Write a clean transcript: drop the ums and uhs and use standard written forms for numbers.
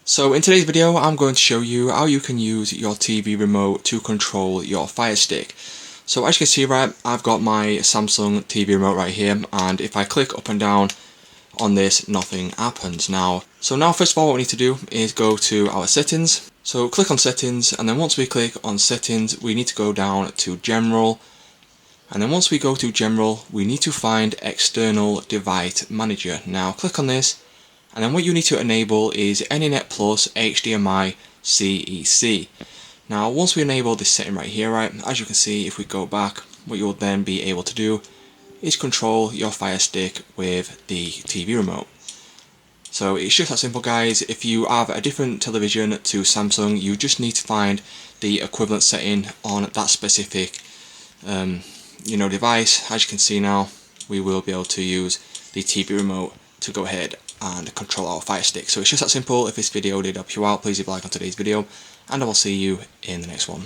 So in today's video I'm going to show you how you can use your TV remote to control your Fire Stick. So as you can see, right, I've got my Samsung TV remote right here, and if I click up and down on this, nothing happens. Now first of all, what we need to do is go to our settings. So click on settings, and then once we click on settings we need to go down to general, and then once we go to general we need to find external device manager. Now click on this, and then what you need to enable is AnyNet Plus HDMI CEC. Now once we enable this setting right here, right, as you can see, if we go back, what you'll then be able to do is control your Fire Stick with the TV remote. So it's just that simple, guys. If you have a different television to Samsung, you just need to find the equivalent setting on that specific device. As you can see now, we will be able to use the TV remote to go ahead and control our Fire Stick. So it's just that simple. If this video did help you out, please leave a like on today's video, and I will see you in the next one.